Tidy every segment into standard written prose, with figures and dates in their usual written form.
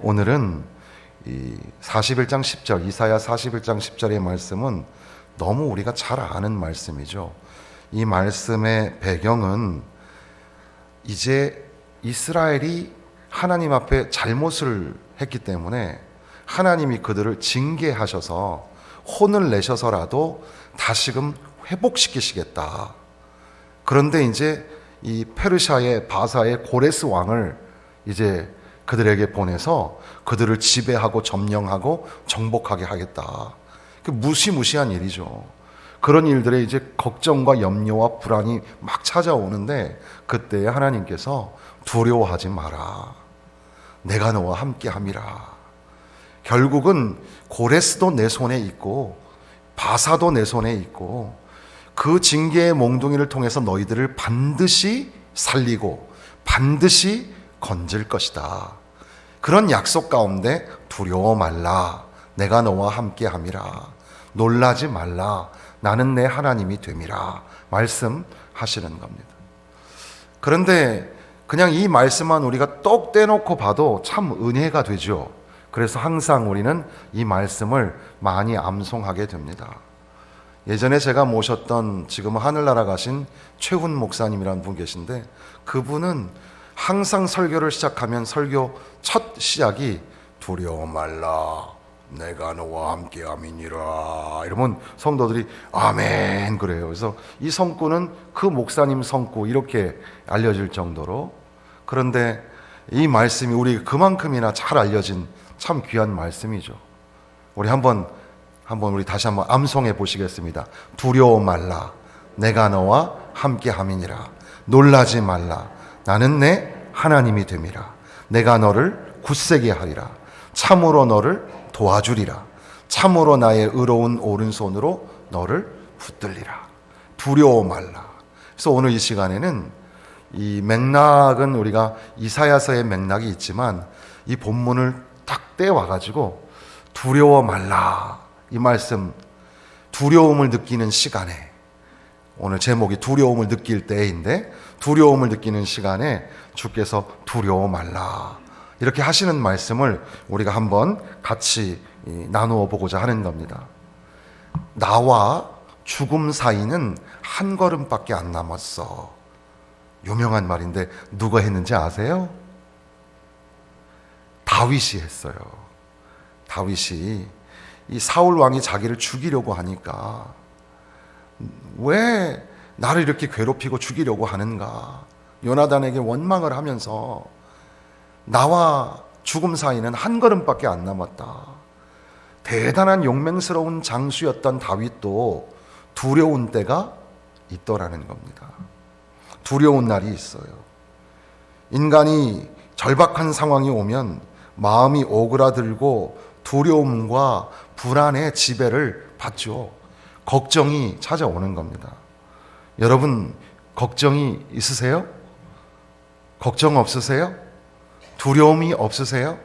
오늘은 이 41장 10절, 이사야 41장 10절의 말씀은 너무 우리가 잘 아는 말씀이죠. 이 말씀의 배경은 이제 이스라엘이 하나님 앞에 잘못을 했기 때문에 하나님이 그들을 징계하셔서 혼을 내셔서라도 다시금 회복시키시겠다. 그런데 이제 이 페르시아의 바사의 고레스 왕을 이제 그들에게 보내서 그들을 지배하고 점령하고 정복하게 하겠다. 그 무시무시한 일이죠. 그런 일들에 이제 걱정과 염려와 불안이 막 찾아오는데 그때 하나님께서 두려워하지 마라. 내가 너와 함께 함이라. 결국은 고레스도 내 손에 있고 바사도 내 손에 있고 그 징계의 몽둥이를 통해서 너희들을 반드시 살리고 반드시 건질 것이다. 그런 약속 가운데 두려워 말라. 내가 너와 함께 함이라. 놀라지 말라. 나는 내 하나님이 됨이라. 말씀하시는 겁니다. 그런데 그냥 이 말씀만 우리가 똑 떼놓고 봐도 참 은혜가 되죠. 그래서 항상 우리는 이 말씀을 많이 암송하게 됩니다. 예전에 제가 모셨던 지금은 하늘나라 가신 최훈 목사님이라는 분 계신데 그분은 항상 설교를 시작하면 설교 첫 시작이 두려워 말라 내가 너와 함께 함이니라 이러면 성도들이 아멘 그래요. 그래서 이 성구는 그 목사님 성구 이렇게 알려질 정도로. 그런데 이 말씀이 우리 그만큼이나 잘 알려진 참 귀한 말씀이죠. 우리 우리 다시 한번 암송해 보시겠습니다. 두려워 말라 내가 너와 함께 함이니라. 놀라지 말라 나는 내 하나님이 됨이라. 내가 너를 굳세게 하리라. 참으로 너를 도와주리라. 참으로 나의 의로운 오른손으로 너를 붙들리라. 두려워 말라. 그래서 오늘 이 시간에는 이 맥락은 우리가 이사야서의 맥락이 있지만 이 본문을 딱 떼와가지고 두려워 말라 이 말씀, 두려움을 느끼는 시간에, 오늘 제목이 두려움을 느낄 때인데 두려움을 느끼는 시간에 주께서 두려워 말라 이렇게 하시는 말씀을 우리가 한번 같이 나누어 보고자 하는 겁니다. 나와 죽음 사이는 한 걸음밖에 안 남았어. 유명한 말인데 누가 했는지 아세요? 다윗이 했어요. 다윗이 이 사울 왕이 자기를 죽이려고 하니까 왜 나를 이렇게 괴롭히고 죽이려고 하는가? 요나단에게 원망을 하면서 나와 죽음 사이는 한 걸음밖에 안 남았다. 대단한 용맹스러운 장수였던 다윗도 두려운 때가 있더라는 겁니다. 두려운 날이 있어요. 인간이 절박한 상황이 오면 마음이 오그라들고 두려움과 불안의 지배를 받죠. 걱정이 찾아오는 겁니다. 여러분 걱정이 있으세요? 걱정 없으세요? 두려움이 없으세요?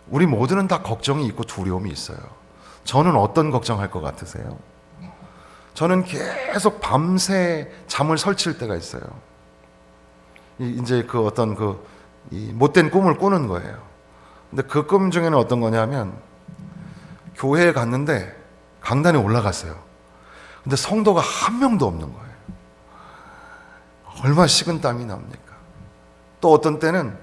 우리 모두는 다 걱정이 있고 두려움이 있어요. 저는 어떤 걱정할 것 같으세요? 저는 계속 밤새 잠을 설칠 때가 있어요. 이제 이 못된 꿈을 꾸는 거예요. 근데 그 꿈 중에는 어떤 거냐면 교회에 갔는데 강단에 올라갔어요. 근데 성도가 한 명도 없는 거예요. 얼마나 식은땀이 납니까? 또 어떤 때는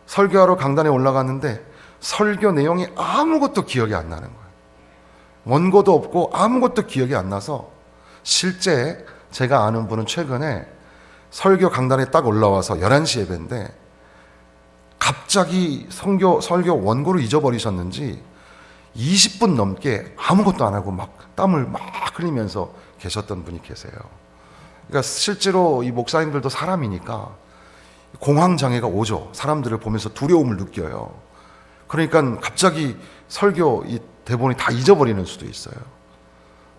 설교하러 강단에 올라갔는데 설교 내용이 아무것도 기억이 안 나는 거예요. 원고도 없고 아무것도 기억이 안 나서 실제 제가 아는 분은 최근에 설교 강단에 딱 올라와서 11시 예배인데 갑자기 설교 원고를 잊어버리셨는지 20분 넘게 아무것도 안 하고 막 땀을 막 흘리면서 계셨던 분이 계세요. 그러니까 실제로 이 목사님들도 사람이니까 공황장애가 오죠. 사람들을 보면서 두려움을 느껴요. 그러니까 갑자기 설교 이 대본이 다 잊어버리는 수도 있어요.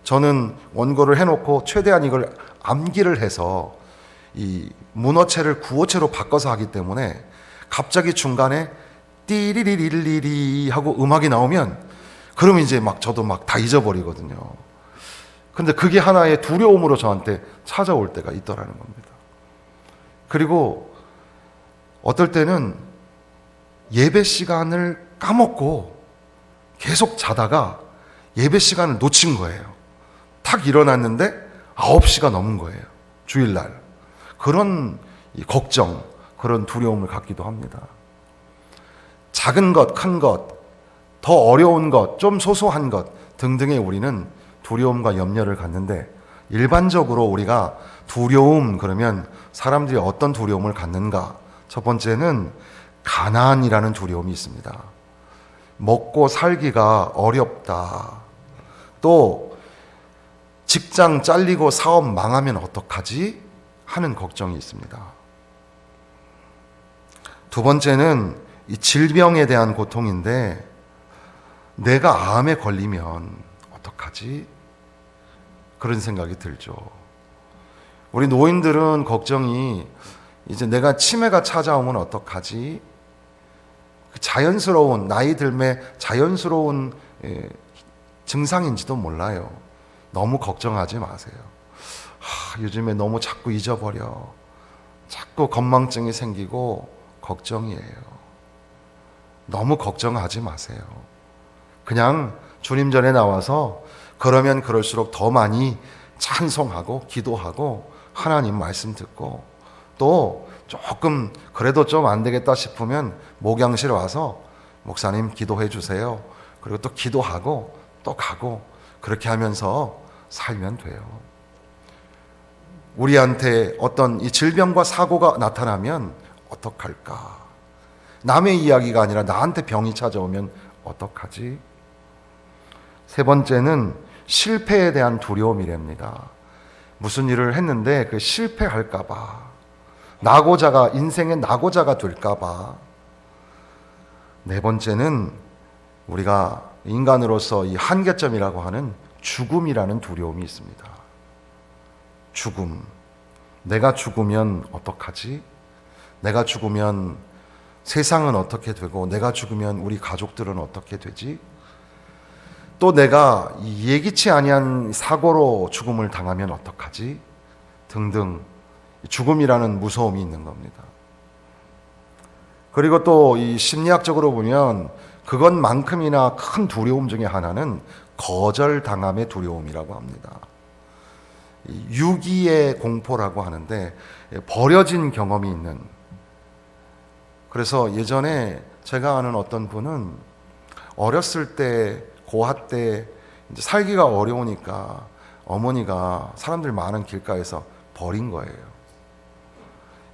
저는 원고를 해놓고 최대한 이걸 암기를 해서 이 문어체를 구어체로 바꿔서 하기 때문에 갑자기 중간에 띠리리리리리 하고 음악이 나오면 그러면 이제 저도 다 잊어버리거든요. 근데 그게 하나의 두려움으로 저한테 찾아올 때가 있더라는 겁니다. 그리고 어떨 때는 예배 시간을 까먹고 계속 자다가 예배 시간을 놓친 거예요. 탁 일어났는데 9시가 넘은 거예요. 주일날. 그런 걱정, 그런 두려움을 갖기도 합니다. 작은 것, 큰 것, 더 어려운 것, 좀 소소한 것 등등에 우리는 두려움과 염려를 갖는데, 일반적으로 우리가 두려움 그러면 사람들이 어떤 두려움을 갖는가? 첫 번째는 가난이라는 두려움이 있습니다. 먹고 살기가 어렵다. 또 직장 잘리고 사업 망하면 어떡하지? 하는 걱정이 있습니다. 두 번째는 이 질병에 대한 고통인데, 내가 암에 걸리면 어떡하지? 그런 생각이 들죠. 우리 노인들은 걱정이 이제 내가 치매가 찾아오면 어떡하지? 자연스러운, 나이 들매 자연스러운 증상인지도 몰라요. 너무 걱정하지 마세요. 요즘에 너무 자꾸 잊어버려. 자꾸 건망증이 생기고 걱정이에요. 너무 걱정하지 마세요. 그냥 주님 전에 나와서 그러면 그럴수록 더 많이 찬송하고 기도하고 하나님 말씀 듣고, 또 조금 그래도 좀 안 되겠다 싶으면 목양실 와서 목사님 기도해 주세요. 그리고 또 기도하고 또 가고, 그렇게 하면서 살면 돼요. 우리한테 어떤 이 질병과 사고가 나타나면 어떡할까? 남의 이야기가 아니라 나한테 병이 찾아오면 어떡하지? 세 번째는 실패에 대한 두려움이랍니다. 무슨 일을 했는데 그 실패할까봐, 낙오자가, 인생의 낙오자가 될까봐. 네 번째는 우리가 인간으로서 이 한계점이라고 하는 죽음이라는 두려움이 있습니다. 죽음. 내가 죽으면 어떡하지? 내가 죽으면 세상은 어떻게 되고, 내가 죽으면 우리 가족들은 어떻게 되지? 또 내가 예기치 아니한 사고로 죽음을 당하면 어떡하지? 등등 죽음이라는 무서움이 있는 겁니다. 그리고 또 이 심리학적으로 보면 그것만큼이나 큰 두려움 중에 하나는 거절당함의 두려움이라고 합니다. 유기의 공포라고 하는데, 버려진 경험이 있는. 그래서 예전에 제가 아는 어떤 분은 어렸을 때, 고아 때 이제 살기가 어려우니까 어머니가 사람들 많은 길가에서 버린 거예요.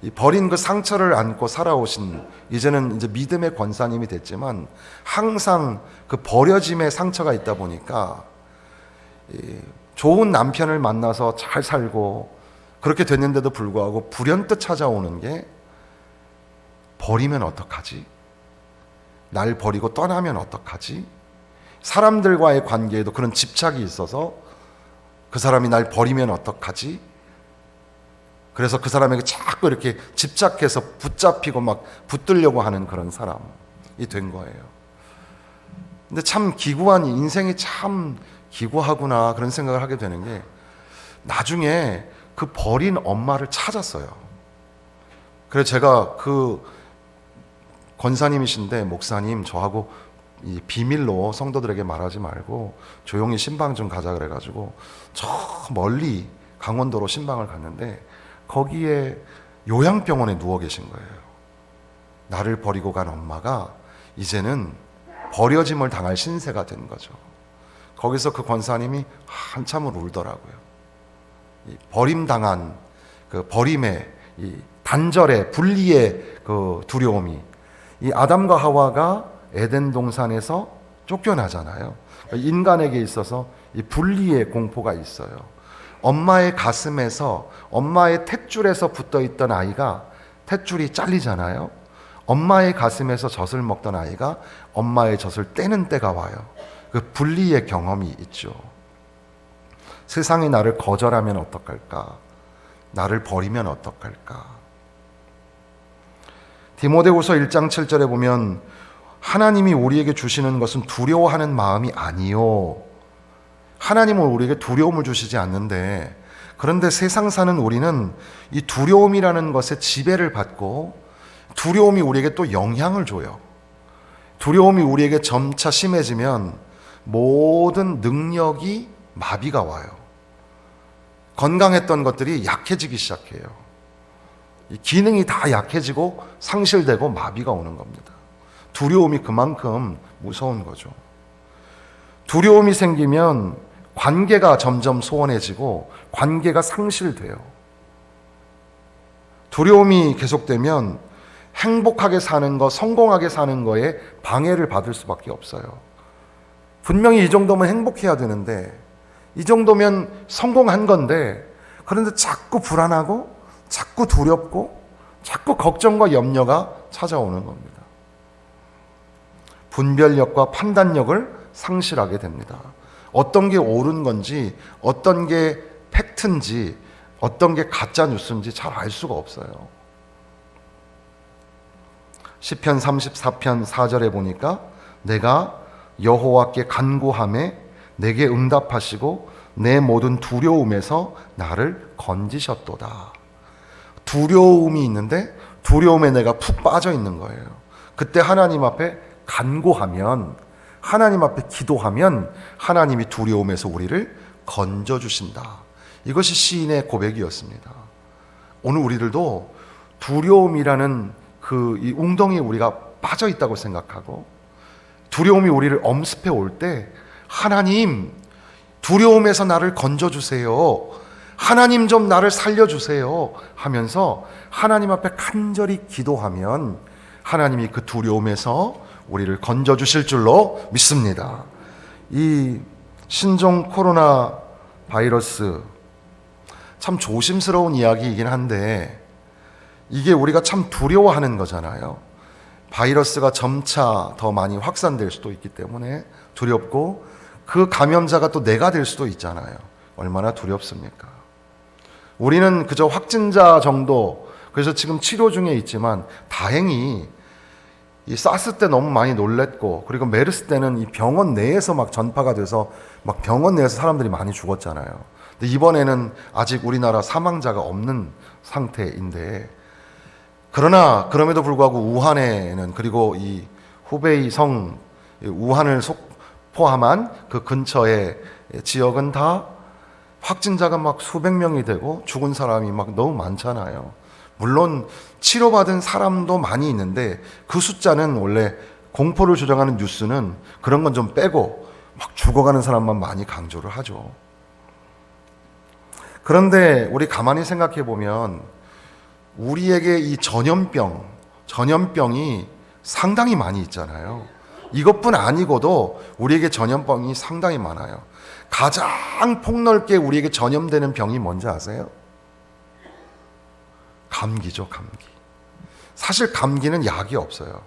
이 버린 그 상처를 안고 살아오신, 이제는 이제 믿음의 권사님이 됐지만 항상 그 버려짐의 상처가 있다 보니까 좋은 남편을 만나서 잘 살고 그렇게 됐는데도 불구하고 불현듯 찾아오는 게, 버리면 어떡하지? 날 버리고 떠나면 어떡하지? 사람들과의 관계에도 그런 집착이 있어서 그 사람이 날 버리면 어떡하지? 그래서 그 사람에게 자꾸 이렇게 집착해서 붙잡히고 막 붙들려고 하는 그런 사람이 된 거예요. 근데 참 기구한, 인생이 참 기구하구나 그런 생각을 하게 되는 게, 나중에 그 버린 엄마를 찾았어요. 그래서 제가 그 권사님이신데, 목사님 저하고 이 비밀로 성도들에게 말하지 말고 조용히 신방 좀 가자 그래가지고 저 멀리 강원도로 신방을 갔는데, 거기에 요양병원에 누워 계신 거예요. 나를 버리고 간 엄마가 이제는 버려짐을 당할 신세가 된 거죠. 거기서 그 권사님이 한참을 울더라고요. 이 버림당한 그 버림의, 이 단절의, 분리의 그 두려움이, 이 아담과 하와가 에덴 동산에서 쫓겨나잖아요. 인간에게 있어서 이 분리의 공포가 있어요. 엄마의 가슴에서, 엄마의 탯줄에서 붙어있던 아이가 탯줄이 잘리잖아요. 엄마의 가슴에서 젖을 먹던 아이가 엄마의 젖을 떼는 때가 와요. 그 분리의 경험이 있죠. 세상이 나를 거절하면 어떡할까? 나를 버리면 어떡할까? 디모데후서 1장 7절에 보면, 하나님이 우리에게 주시는 것은 두려워하는 마음이 아니요. 하나님은 우리에게 두려움을 주시지 않는데, 그런데 세상 사는 우리는 이 두려움이라는 것에 지배를 받고 두려움이 우리에게 또 영향을 줘요. 두려움이 우리에게 점차 심해지면 모든 능력이 마비가 와요. 건강했던 것들이 약해지기 시작해요. 이 기능이 다 약해지고 상실되고 마비가 오는 겁니다. 두려움이 그만큼 무서운 거죠. 두려움이 생기면 관계가 점점 소원해지고 관계가 상실돼요. 두려움이 계속되면 행복하게 사는 거, 성공하게 사는 거에 방해를 받을 수밖에 없어요. 분명히 이 정도면 행복해야 되는데, 이 정도면 성공한 건데, 그런데 자꾸 불안하고 자꾸 두렵고 자꾸 걱정과 염려가 찾아오는 겁니다. 분별력과 판단력을 상실하게 됩니다. 어떤 게 옳은 건지, 어떤 게 팩트인지, 어떤 게 가짜 뉴스인지 잘 알 수가 없어요. 시편 34편 4절에 보니까 내가 여호와께 간구하매 내게 응답하시고 내 모든 두려움에서 나를 건지셨도다. 두려움이 있는데 두려움에 내가 푹 빠져 있는 거예요. 그때 하나님 앞에 간구하면, 하나님 앞에 기도하면 하나님이 두려움에서 우리를 건져주신다. 이것이 시인의 고백이었습니다. 오늘 우리들도 두려움이라는 이 웅덩이에 우리가 빠져 있다고 생각하고, 두려움이 우리를 엄습해 올 때 하나님, 두려움에서 나를 건져주세요, 하나님 좀 나를 살려주세요 하면서 하나님 앞에 간절히 기도하면 하나님이 그 두려움에서 우리를 건져주실 줄로 믿습니다. 이 신종 코로나 바이러스, 참 조심스러운 이야기이긴 한데 이게 우리가 참 두려워하는 거잖아요. 바이러스가 점차 더 많이 확산될 수도 있기 때문에 두렵고, 그 감염자가 또 내가 될 수도 있잖아요. 얼마나 두렵습니까? 우리는 그저 확진자 정도, 그래서 지금 치료 중에 있지만 다행히 이 사스 때 너무 많이 놀랬고, 그리고 메르스 때는 이 병원 내에서 막 전파가 돼서 막 병원 내에서 사람들이 많이 죽었잖아요. 근데 이번에는 아직 우리나라 사망자가 없는 상태인데, 그러나 그럼에도 불구하고 우한에는, 그리고 이 후베이 성 우한을 포함한 그 근처의 지역은 다 확진자가 막 수백 명이 되고 죽은 사람이 막 너무 많잖아요. 물론 치료받은 사람도 많이 있는데 그 숫자는, 원래 공포를 조장하는 뉴스는 그런 건 좀 빼고 막 죽어가는 사람만 많이 강조를 하죠. 그런데 우리 가만히 생각해 보면 우리에게 이 전염병이 상당히 많이 있잖아요. 이것뿐 아니고도 우리에게 전염병이 상당히 많아요. 가장 폭넓게 우리에게 전염되는 병이 뭔지 아세요? 감기죠, 감기. 사실 감기는 약이 없어요.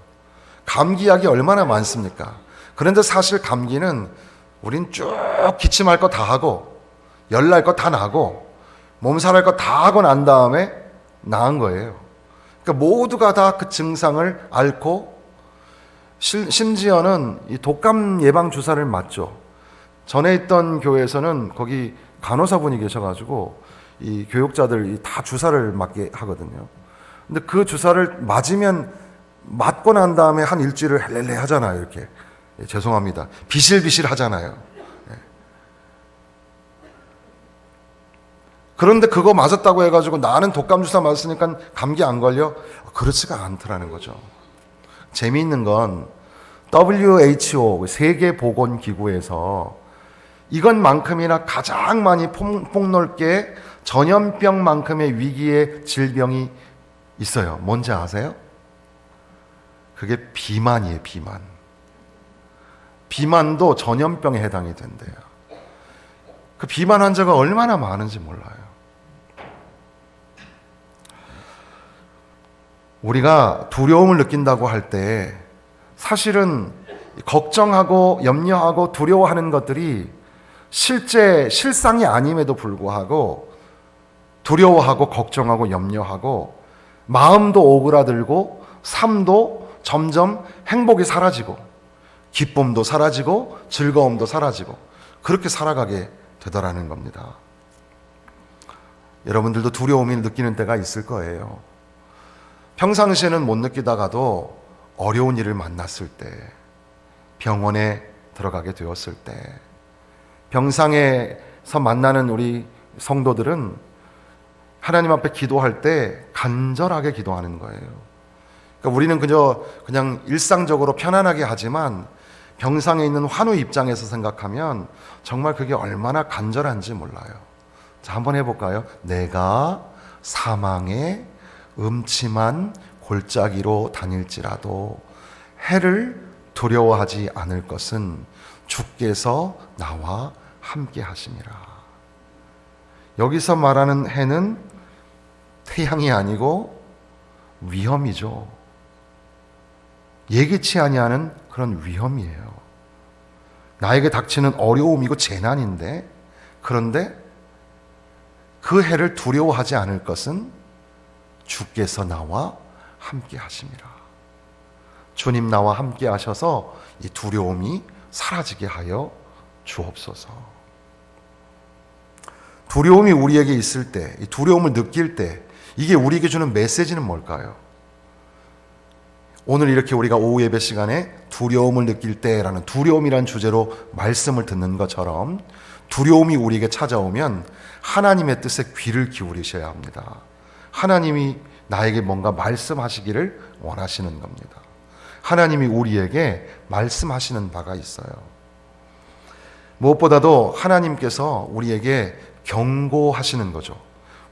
감기약이 얼마나 많습니까? 그런데 사실 감기는 우린 쭉 기침할 거 다 하고 열날 거 다 나고 몸살할 거 다 하고 난 다음에 나은 거예요. 그러니까 모두가 다 그 증상을 앓고, 심지어는 이 독감 예방 주사를 맞죠. 전에 있던 교회에서는 거기 간호사분이 계셔가지고 이 교육자들 다 주사를 맞게 하거든요. 근데 그 주사를 맞으면, 맞고 난 다음에 한 일주일을 헬렐레 하잖아요. 이렇게, 죄송합니다, 비실비실 하잖아요. 그런데 그거 맞았다고 해가지고 나는 독감 주사 맞았으니까 감기 안 걸려? 그렇지가 않더라는 거죠. 재미있는 건 WHO, 세계보건기구에서 이것만큼이나 가장 많이 폭넓게 전염병만큼의 위기의 질병이 있어요. 뭔지 아세요? 그게 비만이에요, 비만. 비만도 전염병에 해당이 된대요. 그 비만 환자가 얼마나 많은지 몰라요. 우리가 두려움을 느낀다고 할 때 사실은 걱정하고 염려하고 두려워하는 것들이 실제 실상이 아님에도 불구하고 두려워하고 걱정하고 염려하고 마음도 오그라들고 삶도 점점 행복이 사라지고 기쁨도 사라지고 즐거움도 사라지고 그렇게 살아가게 되더라는 겁니다. 여러분들도 두려움을 느끼는 때가 있을 거예요. 평상시에는 못 느끼다가도 어려운 일을 만났을 때, 병원에 들어가게 되었을 때, 병상에서 만나는 우리 성도들은 하나님 앞에 기도할 때 간절하게 기도하는 거예요. 그러니까 우리는 그냥 일상적으로 편안하게 하지만 병상에 있는 환우 입장에서 생각하면 정말 그게 얼마나 간절한지 몰라요. 자, 한번 해볼까요? 내가 사망의 음침한 골짜기로 다닐지라도 해를 두려워하지 않을 것은 주께서 나와 함께 하심이라. 여기서 말하는 해는 태양이 아니고 위험이죠. 예기치 아니하는 그런 위험이에요. 나에게 닥치는 어려움이고 재난인데, 그런데 그 해를 두려워하지 않을 것은 주께서 나와 함께 하심이라. 주님 나와 함께 하셔서 이 두려움이 사라지게 하여 주옵소서. 두려움이 우리에게 있을 때, 이 두려움을 느낄 때, 이게 우리에게 주는 메시지는 뭘까요? 오늘 이렇게 우리가 오후 예배 시간에 두려움을 느낄 때라는 두려움이란 주제로 말씀을 듣는 것처럼, 두려움이 우리에게 찾아오면 하나님의 뜻에 귀를 기울이셔야 합니다. 하나님이 나에게 뭔가 말씀하시기를 원하시는 겁니다. 하나님이 우리에게 말씀하시는 바가 있어요. 무엇보다도 하나님께서 우리에게 경고하시는 거죠.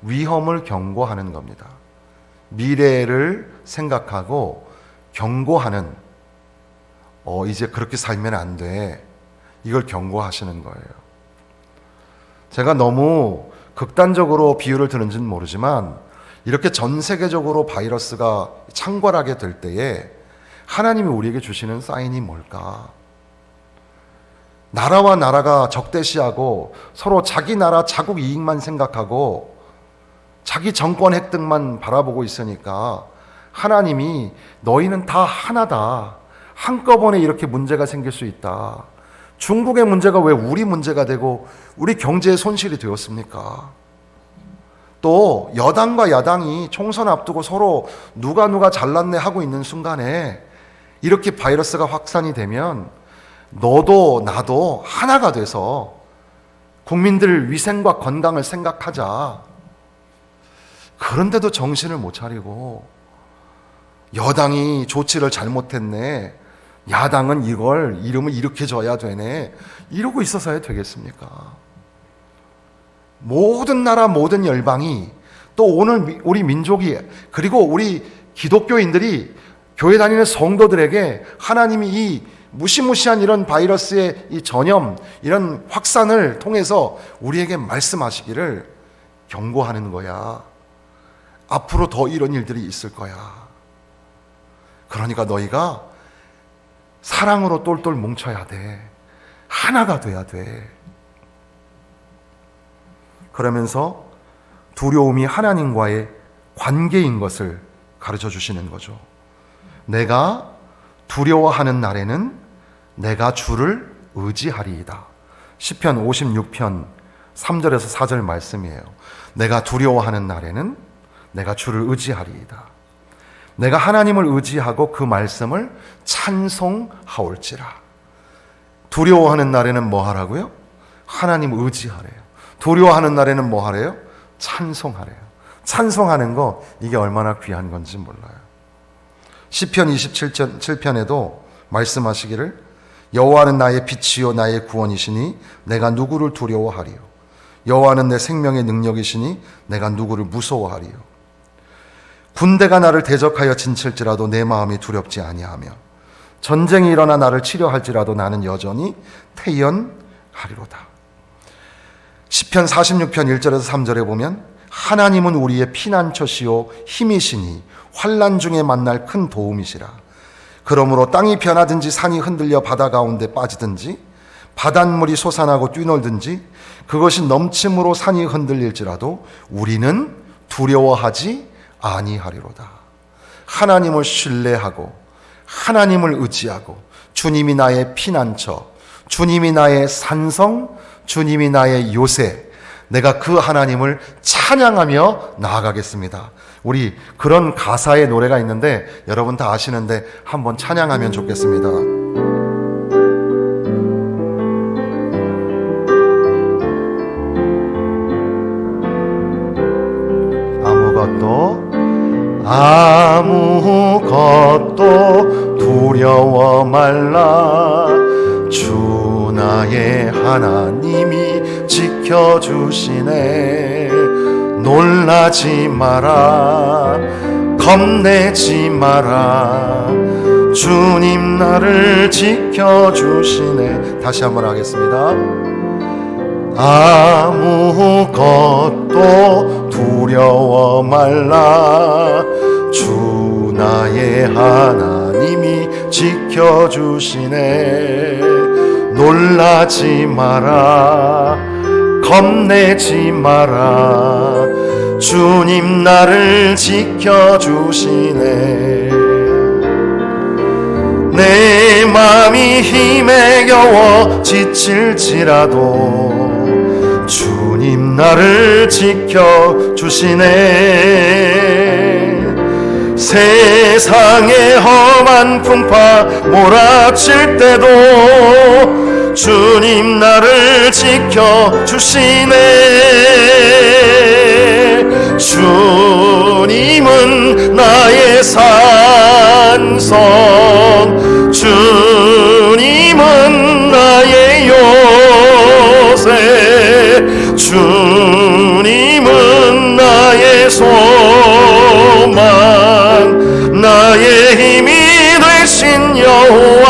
위험을 경고하는 겁니다. 미래를 생각하고 경고하는, 이제 그렇게 살면 안 돼, 이걸 경고하시는 거예요. 제가 너무 극단적으로 비유를 드는지는 모르지만, 이렇게 전 세계적으로 바이러스가 창궐하게 될 때에 하나님이 우리에게 주시는 사인이 뭘까? 나라와 나라가 적대시하고 서로 자기 나라 자국 이익만 생각하고 자기 정권 획득만 바라보고 있으니까 하나님이 너희는 다 하나다, 한꺼번에 이렇게 문제가 생길 수 있다. 중국의 문제가 왜 우리 문제가 되고 우리 경제에 손실이 되었습니까? 또 여당과 야당이 총선 앞두고 서로 누가 잘났네 하고 있는 순간에 이렇게 바이러스가 확산이 되면 너도 나도 하나가 돼서 국민들 위생과 건강을 생각하자. 그런데도 정신을 못 차리고 여당이 조치를 잘못했네, 야당은 이걸 이름을 이렇게 줘야 되네, 이러고 있어서야 되겠습니까? 모든 나라 모든 열방이, 또 오늘 우리 민족이, 그리고 우리 기독교인들이 교회 다니는 성도들에게 하나님이 이 무시무시한 이런 바이러스의 이 전염, 이런 확산을 통해서 우리에게 말씀하시기를 경고하는 거야. 앞으로 더 이런 일들이 있을 거야. 그러니까 너희가 사랑으로 똘똘 뭉쳐야 돼. 하나가 돼야 돼. 그러면서 두려움이 하나님과의 관계인 것을 가르쳐 주시는 거죠. 내가 두려워하는 날에는 내가 주를 의지하리이다. 시편 56편 3절에서 4절 말씀이에요. 내가 두려워하는 날에는 내가 주를 의지하리이다. 내가 하나님을 의지하고 그 말씀을 찬송하올지라. 두려워하는 날에는 뭐 하라고요? 하나님 의지하래요. 두려워하는 날에는 뭐 하래요? 찬송하래요. 찬송하는 거, 이게 얼마나 귀한 건지 몰라요. 시편 27편에도 말씀하시기를 여호와는 나의 빛이요 나의 구원이시니 내가 누구를 두려워하리요. 여호와는 내 생명의 능력이시니 내가 누구를 무서워하리요. 군대가 나를 대적하여 진칠지라도 내 마음이 두렵지 아니하며 전쟁이 일어나 나를 치려할지라도 나는 여전히 태연하리로다. 시편 46편 1절에서 3절에 보면 하나님은 우리의 피난처시요 힘이시니 환난 중에 만날 큰 도움이시라. 그러므로 땅이 변하든지 산이 흔들려 바다 가운데 빠지든지 바닷물이 솟아나고 뛰놀든지 그것이 넘침으로 산이 흔들릴지라도 우리는 두려워하지 아니하리로다. 하나님을 신뢰하고 하나님을 의지하고 주님이 나의 피난처, 주님이 나의 산성, 주님이 나의 요새, 내가 그 하나님을 찬양하며 나아가겠습니다. 우리 그런 가사의 노래가 있는데 여러분 다 아시는데 한번 찬양하면 좋겠습니다. 말라. 주 나의 하나님이 지켜주시네. 놀라지 마라, 겁내지 마라. 주님 나를 지켜주시네. 다시 한번 하겠습니다. 아무것도 두려워 말라. 주 나의 하나님이 지켜주시네. 놀라지 마라, 겁내지 마라. 주님 나를 지켜주시네. 내 맘이 힘에 겨워 지칠지라도 주님 나를 지켜주시네. 세상의 험한 풍파 몰아칠 때도 주님 나를 지켜주시네. 주님은 나의 산성, 주님은 나의 요새, 주님은 나의 소망, 나의 힘이 되신 여호와.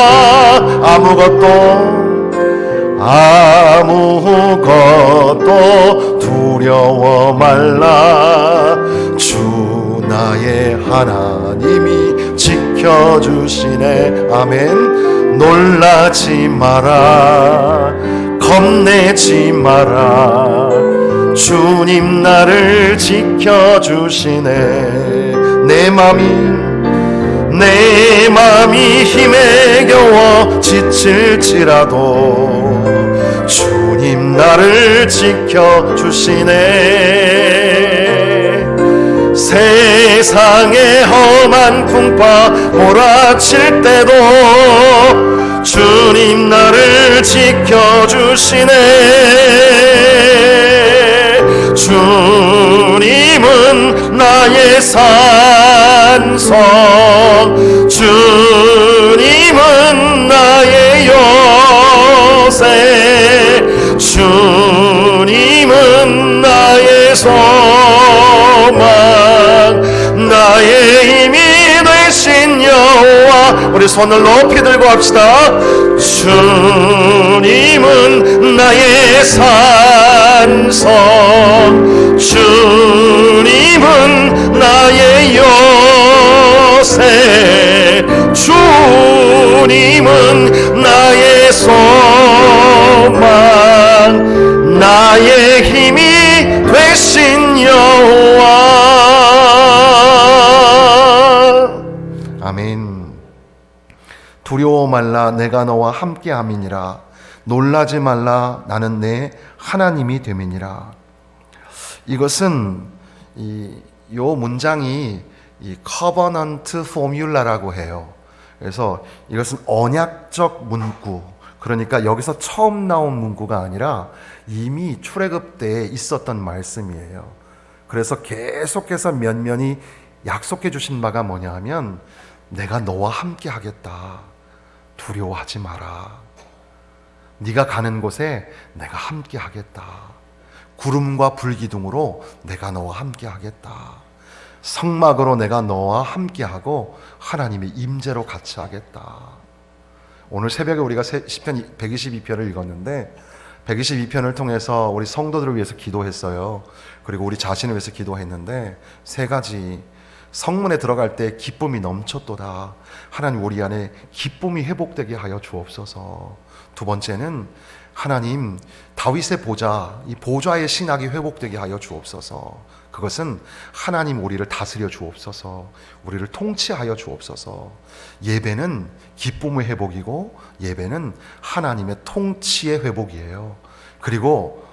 아무것도 두려워 말라. 주 나의 하나님이 지켜주시네. 아멘. 놀라지 마라, 겁내지 마라. 주님 나를 지켜주시네. 내 맘이 힘에 겨워 지칠지라도 주님 나를 지켜주시네. 세상의 험한 풍파 몰아칠 때도 주님 나를 지켜주시네. 주님은 나의 산성, 주님은 나의 요새, 주님은 나의 소망, 나의 힘이 되신 여호와. 우리 손을 높이 들고 합시다. 주님은 나의 산성, 주님은 나의 요새, 주님은 나의 소망, 나의 힘이 되신 여호와. 아멘. 두려워 말라, 내가 너와 함께함이니라. 놀라지 말라, 나는 내 하나님이 됨이니라. 이것은 요 문장이 이 커버넌트 포뮬라라고 해요. 그래서 이것은 언약적 문구, 그러니까 여기서 처음 나온 문구가 아니라 이미 출애굽 때에 있었던 말씀이에요. 그래서 계속해서 면면이 약속해 주신 바가 뭐냐 하면, 내가 너와 함께 하겠다, 두려워하지 마라, 네가 가는 곳에 내가 함께 하겠다, 구름과 불기둥으로 내가 너와 함께 하겠다, 성막으로 내가 너와 함께 하고 하나님의 임재로 같이 하겠다. 오늘 새벽에 우리가 시편 122편을 읽었는데 122편을 통해서 우리 성도들을 위해서 기도했어요. 그리고 우리 자신을 위해서 기도했는데 세 가지. 성문에 들어갈 때 기쁨이 넘쳤도다. 하나님, 우리 안에 기쁨이 회복되게 하여 주옵소서. 두 번째는 하나님, 다윗의 보좌, 이 보좌의 신학이 회복되게 하여 주옵소서. 그것은 하나님, 우리를 다스려 주옵소서. 우리를 통치하여 주옵소서. 예배는 기쁨의 회복이고 예배는 하나님의 통치의 회복이에요. 그리고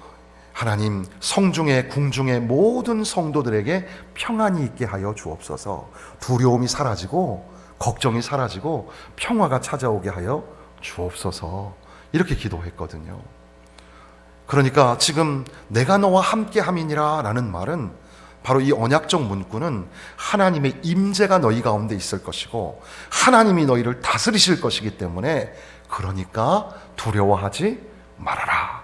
하나님, 성중에 궁중에 모든 성도들에게 평안이 있게 하여 주옵소서. 두려움이 사라지고 걱정이 사라지고 평화가 찾아오게 하여 주옵소서. 이렇게 기도했거든요. 그러니까 지금 내가 너와 함께 함이니라 라는 말은 바로 이 언약적 문구는 하나님의 임재가 너희 가운데 있을 것이고 하나님이 너희를 다스리실 것이기 때문에, 그러니까 두려워하지 말아라,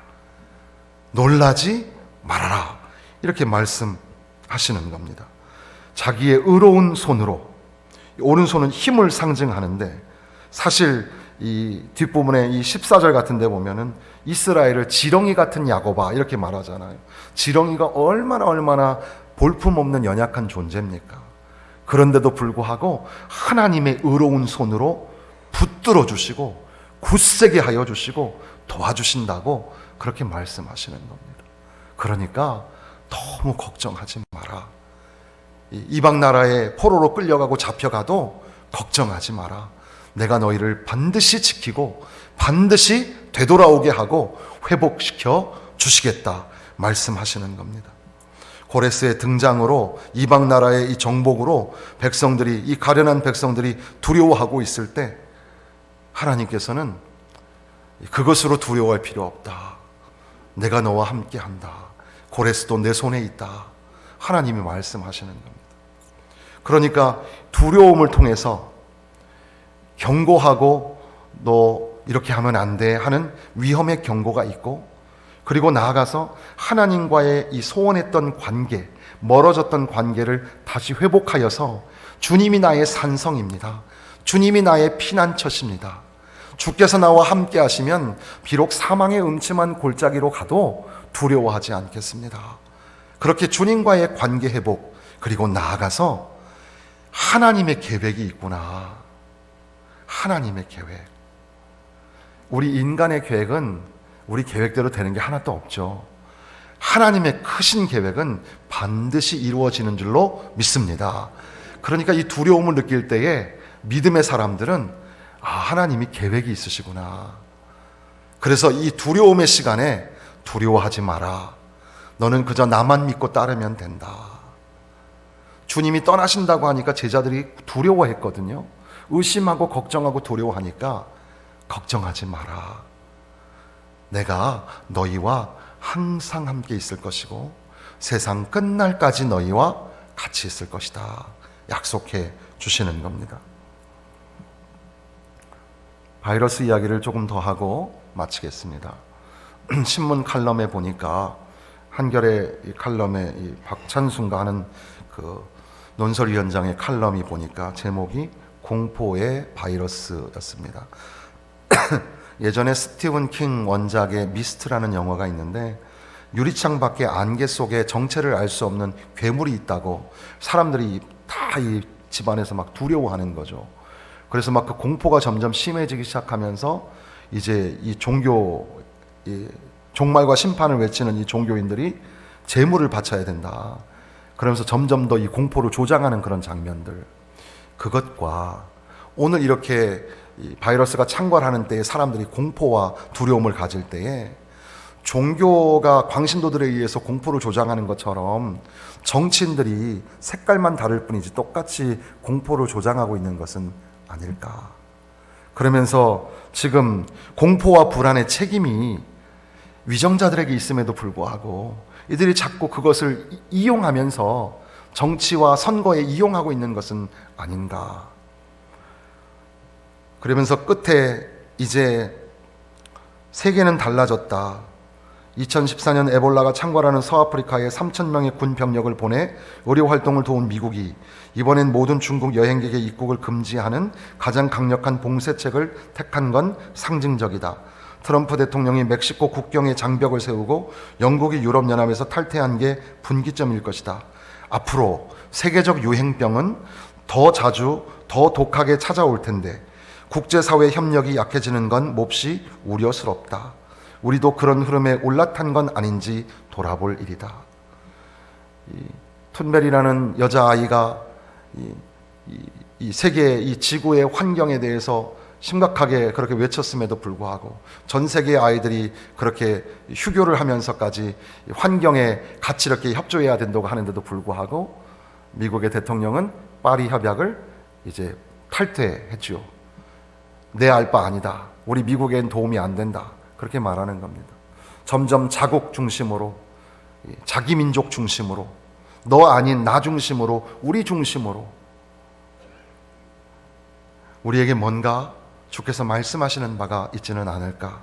놀라지 말아라, 이렇게 말씀하시는 겁니다. 자기의 의로운 손으로, 오른손은 힘을 상징하는데, 사실 이 뒷부분에 이 14절 같은 데 보면은 이스라엘을 지렁이 같은 야곱아 이렇게 말하잖아요. 지렁이가 얼마나 볼품없는 연약한 존재입니까? 그런데도 불구하고 하나님의 의로운 손으로 붙들어 주시고 굳세게 하여 주시고 도와주신다고 그렇게 말씀하시는 겁니다. 그러니까 너무 걱정하지 마라. 이방 나라에 포로로 끌려가고 잡혀가도 걱정하지 마라. 내가 너희를 반드시 지키고 반드시 되돌아오게 하고 회복시켜 주시겠다 말씀하시는 겁니다. 고레스의 등장으로 이방 나라의 이 정복으로 백성들이, 이 가련한 백성들이 두려워하고 있을 때 하나님께서는 그것으로 두려워할 필요 없다. 내가 너와 함께 한다. 고레스도 내 손에 있다. 하나님이 말씀하시는 겁니다. 그러니까 두려움을 통해서 경고하고 너 이렇게 하면 안 돼 하는 위험의 경고가 있고, 그리고 나아가서 하나님과의 이 소원했던 관계, 멀어졌던 관계를 다시 회복하여서 주님이 나의 산성입니다. 주님이 나의 피난처십니다. 주께서 나와 함께 하시면 비록 사망의 음침한 골짜기로 가도 두려워하지 않겠습니다. 그렇게 주님과의 관계 회복, 그리고 나아가서 하나님의 계획이 있구나. 하나님의 계획. 우리 인간의 계획은 우리 계획대로 되는 게 하나도 없죠. 하나님의 크신 계획은 반드시 이루어지는 줄로 믿습니다. 그러니까 이 두려움을 느낄 때에 믿음의 사람들은 하나님이 계획이 있으시구나. 그래서 이 두려움의 시간에 두려워하지 마라. 너는 그저 나만 믿고 따르면 된다. 주님이 떠나신다고 하니까 제자들이 두려워했거든요. 의심하고 걱정하고 두려워하니까 걱정하지 마라. 내가 너희와 항상 함께 있을 것이고 세상 끝날까지 너희와 같이 있을 것이다. 약속해 주시는 겁니다. 바이러스 이야기를 조금 더 하고 마치겠습니다. 신문 칼럼에 보니까 한겨레 이 칼럼에 이 박찬순가 하는 그 논설위원장의 칼럼이 보니까 제목이 공포의 바이러스였습니다. 예전에 스티븐 킹 원작의 미스트라는 영화가 있는데, 유리창 밖에 안개 속에 정체를 알 수 없는 괴물이 있다고 사람들이 다 이 집안에서 막 두려워하는 거죠. 그래서 막 그 공포가 점점 심해지기 시작하면서 이제 이 종말과 심판을 외치는 이 종교인들이 제물을 바쳐야 된다. 그러면서 점점 더 이 공포를 조장하는 그런 장면들, 그것과 오늘 이렇게 이 바이러스가 창궐하는 때에 사람들이 공포와 두려움을 가질 때에 종교가 광신도들에 의해서 공포를 조장하는 것처럼 정치인들이 색깔만 다를 뿐이지 똑같이 공포를 조장하고 있는 것은 아닐까. 그러면서 지금 공포와 불안의 책임이 위정자들에게 있음에도 불구하고 이들이 자꾸 그것을 이용하면서 정치와 선거에 이용하고 있는 것은 아닌가. 그러면서 끝에 이제 세계는 달라졌다. 2014년 에볼라가 창궐하는 서아프리카에 3,000명의 군 병력을 보내 의료 활동을 도운 미국이 이번엔 모든 중국 여행객의 입국을 금지하는 가장 강력한 봉쇄책을 택한 건 상징적이다. 트럼프 대통령이 멕시코 국경에 장벽을 세우고 영국이 유럽연합에서 탈퇴한 게 분기점일 것이다. 앞으로 세계적 유행병은 더 자주, 더 독하게 찾아올 텐데 국제사회 협력이 약해지는 건 몹시 우려스럽다. 우리도 그런 흐름에 올라탄 건 아닌지 돌아볼 일이다. 툰베리라는 여자아이가 이 세계, 이 지구의 환경에 대해서 심각하게 그렇게 외쳤음에도 불구하고 전 세계의 아이들이 그렇게 휴교를 하면서까지 환경에 같이 이렇게 협조해야 된다고 하는데도 불구하고 미국의 대통령은 파리 협약을 이제 탈퇴했죠. 내 알 바 아니다. 우리 미국엔 도움이 안 된다. 그렇게 말하는 겁니다. 점점 자국 중심으로, 자기 민족 중심으로, 너 아닌 나 중심으로, 우리 중심으로 우리에게 뭔가 주께서 말씀하시는 바가 있지는 않을까?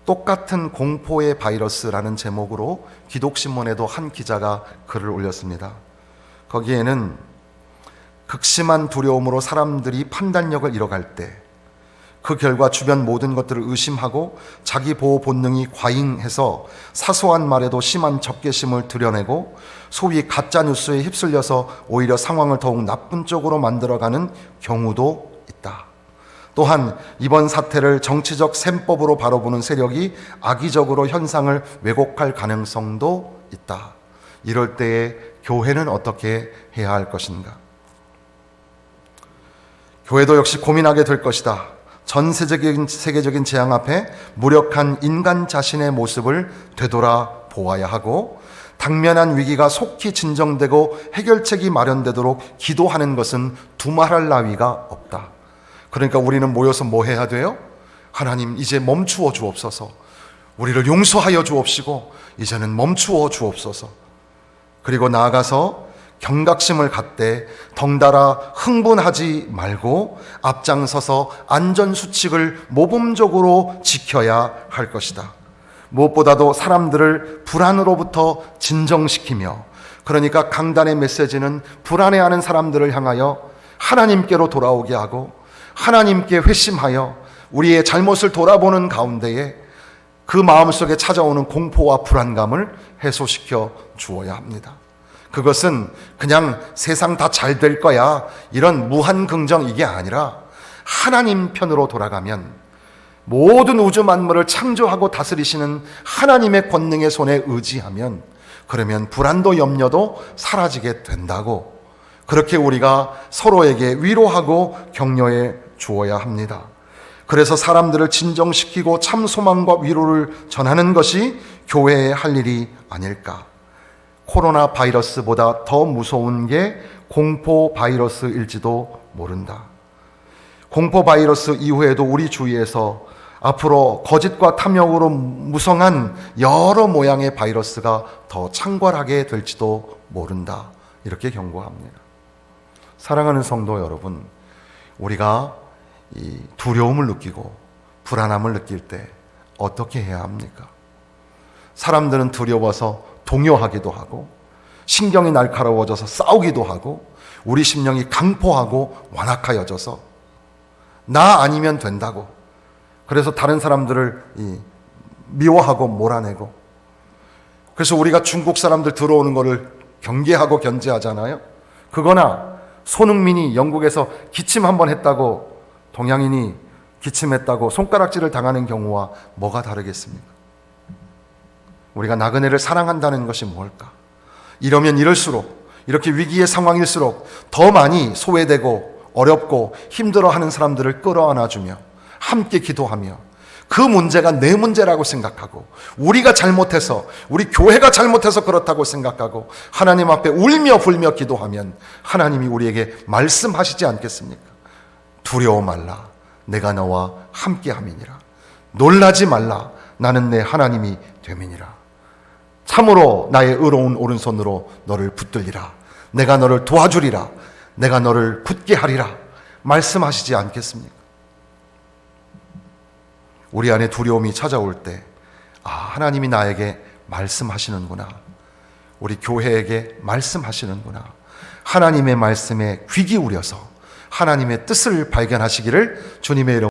똑같은 공포의 바이러스라는 제목으로 기독신문에도 한 기자가 글을 올렸습니다. 거기에는 극심한 두려움으로 사람들이 판단력을 잃어갈 때, 그 결과 주변 모든 것들을 의심하고 자기 보호 본능이 과잉해서 사소한 말에도 심한 적개심을 드러내고 소위 가짜뉴스에 휩쓸려서 오히려 상황을 더욱 나쁜 쪽으로 만들어가는 경우도 있다. 또한 이번 사태를 정치적 셈법으로 바라보는 세력이 악의적으로 현상을 왜곡할 가능성도 있다. 이럴 때에 교회는 어떻게 해야 할 것인가? 교회도 역시 고민하게 될 것이다. 전 세계적인 재앙 앞에 무력한 인간 자신의 모습을 되돌아보아야 하고, 당면한 위기가 속히 진정되고 해결책이 마련되도록 기도하는 것은 두말할 나위가 없다. 그러니까 우리는 모여서 뭐 해야 돼요? 하나님, 이제 멈추어 주옵소서. 우리를 용서하여 주옵시고 이제는 멈추어 주옵소서. 그리고 나아가서 경각심을 갖되 덩달아 흥분하지 말고 앞장서서 안전수칙을 모범적으로 지켜야 할 것이다. 무엇보다도 사람들을 불안으로부터 진정시키며, 그러니까 강단의 메시지는 불안해하는 사람들을 향하여 하나님께로 돌아오게 하고 하나님께 회심하여 우리의 잘못을 돌아보는 가운데에 그 마음속에 찾아오는 공포와 불안감을 해소시켜 주어야 합니다. 그것은 그냥 세상 다 잘 될 거야, 이런 무한 긍정, 이게 아니라 하나님 편으로 돌아가면, 모든 우주 만물을 창조하고 다스리시는 하나님의 권능의 손에 의지하면, 그러면 불안도 염려도 사라지게 된다고, 그렇게 우리가 서로에게 위로하고 격려해 주어야 합니다. 그래서 사람들을 진정시키고 참 소망과 위로를 전하는 것이 교회의 할 일이 아닐까. 코로나 바이러스보다 더 무서운 게 공포 바이러스일지도 모른다. 공포 바이러스 이후에도 우리 주위에서 앞으로 거짓과 탐욕으로 무성한 여러 모양의 바이러스가 더 창궐하게 될지도 모른다. 이렇게 경고합니다. 사랑하는 성도 여러분, 우리가 이 두려움을 느끼고 불안함을 느낄 때 어떻게 해야 합니까? 사람들은 두려워서 동요하기도 하고, 신경이 날카로워져서 싸우기도 하고, 우리 심령이 강포하고 완악하여져서 나 아니면 된다고, 그래서 다른 사람들을 미워하고 몰아내고, 그래서 우리가 중국 사람들 들어오는 거를 경계하고 견제하잖아요. 그거나 손흥민이 영국에서 기침 한번 했다고 동양인이 기침했다고 손가락질을 당하는 경우와 뭐가 다르겠습니까? 우리가 나그네를 사랑한다는 것이 뭘까? 이러면 이럴수록, 이렇게 위기의 상황일수록 더 많이 소외되고 어렵고 힘들어하는 사람들을 끌어안아주며 함께 기도하며, 그 문제가 내 문제라고 생각하고, 우리가 잘못해서, 우리 교회가 잘못해서 그렇다고 생각하고 하나님 앞에 울며 불며 기도하면 하나님이 우리에게 말씀하시지 않겠습니까? 두려워 말라, 내가 너와 함께 함이니라. 놀라지 말라, 나는 내 하나님이 됨이니라. 참으로 나의 의로운 오른손으로 너를 붙들리라. 내가 너를 도와주리라. 내가 너를 굳게 하리라. 말씀하시지 않겠습니까? 우리 안에 두려움이 찾아올 때, 하나님이 나에게 말씀하시는구나, 우리 교회에게 말씀하시는구나, 하나님의 말씀에 귀 기울여서 하나님의 뜻을 발견하시기를 주님의 이름으로